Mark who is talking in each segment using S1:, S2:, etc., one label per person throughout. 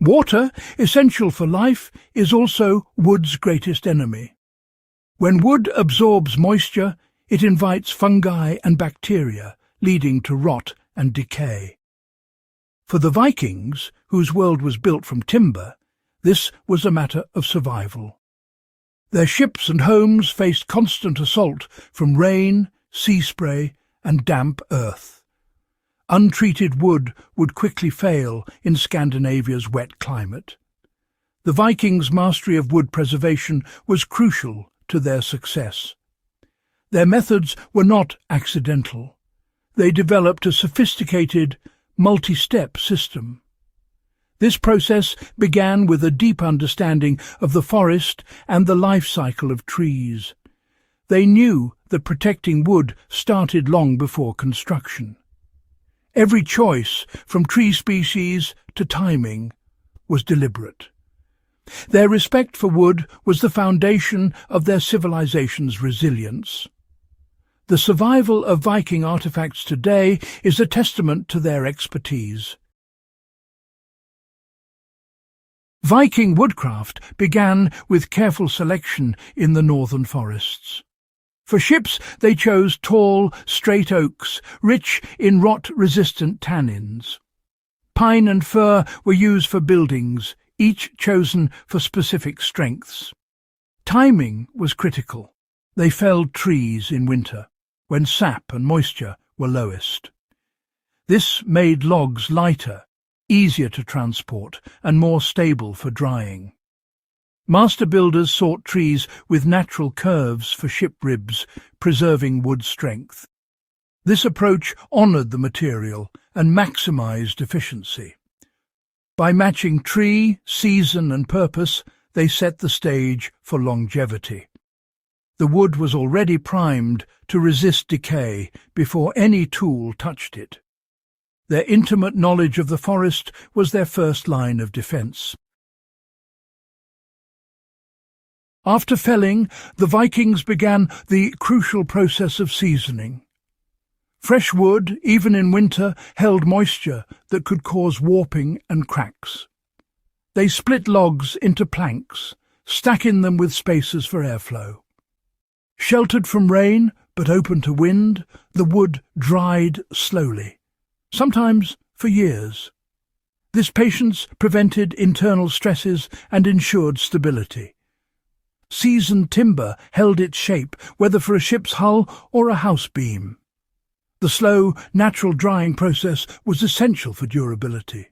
S1: Water, essential for life, is also wood's greatest enemy. When wood absorbs moisture, it invites fungi and bacteria, leading to rot and decay. For the Vikings, whose world was built from timber, this was a matter of survival. Their ships and homes faced constant assault from rain, sea spray, and damp earth. Untreated wood would quickly fail in Scandinavia's wet climate. The Vikings' mastery of wood preservation was crucial to their success. Their methods were not accidental. They developed a sophisticated, multi-step system. This process began with a deep understanding of the forest and the life cycle of trees. They knew that protecting wood started long before construction. Every choice, from tree species to timing, was deliberate. Their respect for wood was the foundation of their civilization's resilience. The survival of Viking artifacts today is a testament to their expertise. Viking woodcraft began with careful selection in the northern forests. For ships, they chose tall, straight oaks, rich in rot-resistant tannins. Pine and fir were used for buildings, each chosen for specific strengths. Timing was critical. They felled trees in winter, when sap and moisture were lowest. This made logs lighter, easier to transport, and more stable for drying. Master builders sought trees with natural curves for ship ribs, preserving wood strength. This approach honored the material and maximized efficiency. By matching tree, season, and purpose, they set the stage for longevity. The wood was already primed to resist decay before any tool touched it. Their intimate knowledge of the forest was their first line of defense. After felling, the Vikings began the crucial process of seasoning. Fresh wood, even in winter, held moisture that could cause warping and cracks. They split logs into planks, stacking them with spaces for airflow. Sheltered from rain, but open to wind, the wood dried slowly, sometimes for years. This patience prevented internal stresses and ensured stability. Seasoned timber held its shape, whether for a ship's hull or a house beam. The slow, natural drying process was essential for durability.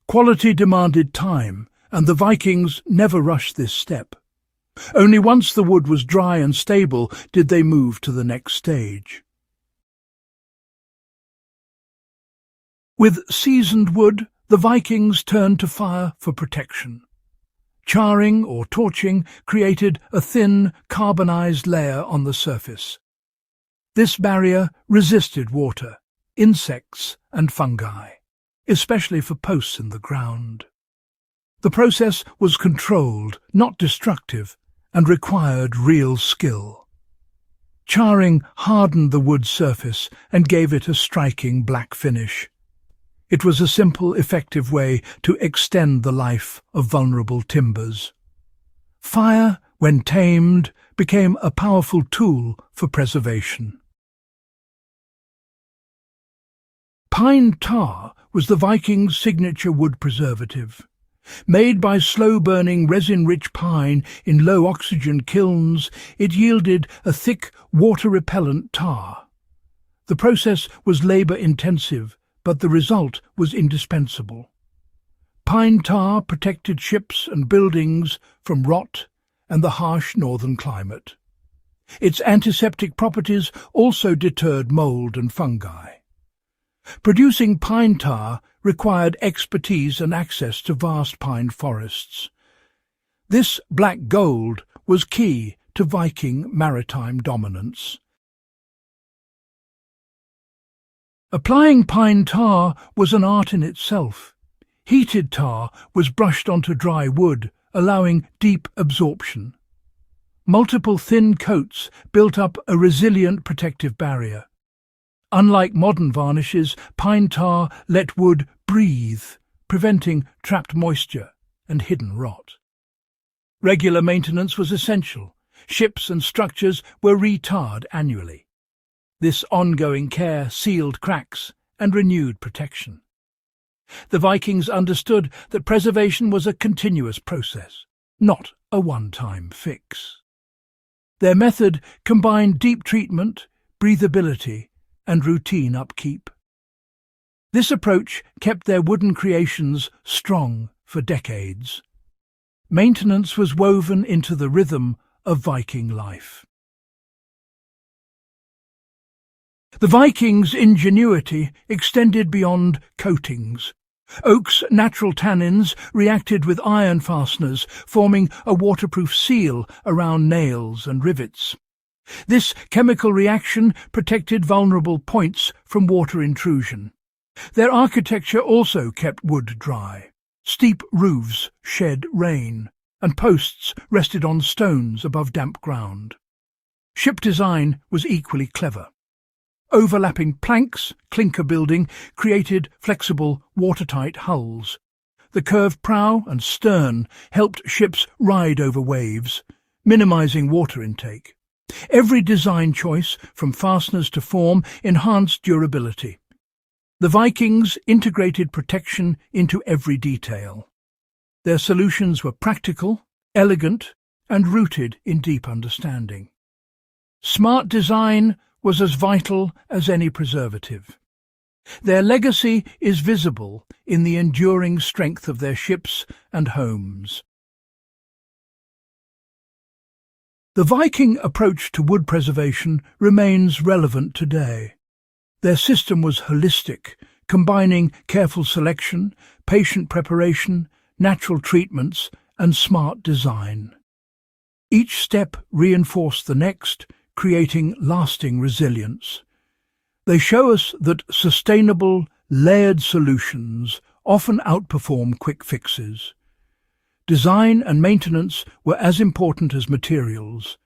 S1: Quality demanded time, and the Vikings never rushed this step. Only once the wood was dry and stable did they move to the next stage. With seasoned wood, the Vikings turned to fire for protection. Charring or torching created a thin, carbonized layer on the surface. This barrier resisted water, insects, and fungi, especially for posts in the ground. The process was controlled, not destructive, and required real skill. Charring hardened the wood's surface and gave it a striking black finish. It was a simple, effective way to extend the life of vulnerable timbers. Fire, when tamed, became a powerful tool for preservation. Pine tar was the Vikings' signature wood preservative. Made by slow-burning, resin-rich pine in low-oxygen kilns, it yielded a thick, water-repellent tar. The process was labor-intensive, but the result was indispensable. Pine tar protected ships and buildings from rot and the harsh northern climate. Its antiseptic properties also deterred mold and fungi. Producing pine tar required expertise and access to vast pine forests. This black gold was key to Viking maritime dominance. Applying pine tar was an art in itself. Heated tar was brushed onto dry wood, allowing deep absorption. Multiple thin coats built up a resilient protective barrier. Unlike modern varnishes, pine tar let wood breathe, preventing trapped moisture and hidden rot. Regular maintenance was essential. Ships and structures were retarred annually. This ongoing care sealed cracks and renewed protection. The Vikings understood that preservation was a continuous process, not a one-time fix. Their method combined deep treatment, breathability, and routine upkeep. This approach kept their wooden creations strong for decades. Maintenance was woven into the rhythm of Viking life. The Vikings' ingenuity extended beyond coatings. Oak's natural tannins reacted with iron fasteners, forming a waterproof seal around nails and rivets. This chemical reaction protected vulnerable points from water intrusion. Their architecture also kept wood dry. Steep roofs shed rain, and posts rested on stones above damp ground. Ship design was equally clever. Overlapping planks, clinker building, created flexible, watertight hulls. The curved prow and stern helped ships ride over waves, minimizing water intake. Every design choice, from fasteners to form, enhanced durability. The Vikings integrated protection into every detail. Their solutions were practical, elegant, and rooted in deep understanding. Smart design was as vital as any preservative. Their legacy is visible in the enduring strength of their ships and homes. The Viking approach to wood preservation remains relevant today. Their system was holistic, combining careful selection, patient preparation, natural treatments, and smart design. Each step reinforced the next, creating lasting resilience. They show us that sustainable, layered solutions often outperform quick fixes. Design and maintenance were as important as materials.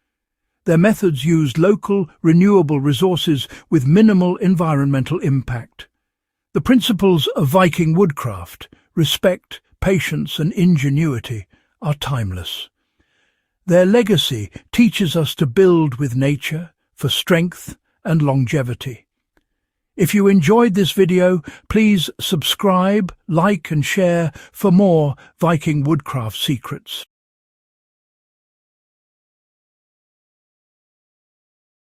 S1: Their methods used local, renewable resources with minimal environmental impact. The principles of Viking woodcraft, respect, patience, and ingenuity, are timeless. Their legacy teaches us to build with nature for strength and longevity. If you enjoyed this video, please subscribe, like, and share for more Viking woodcraft secrets.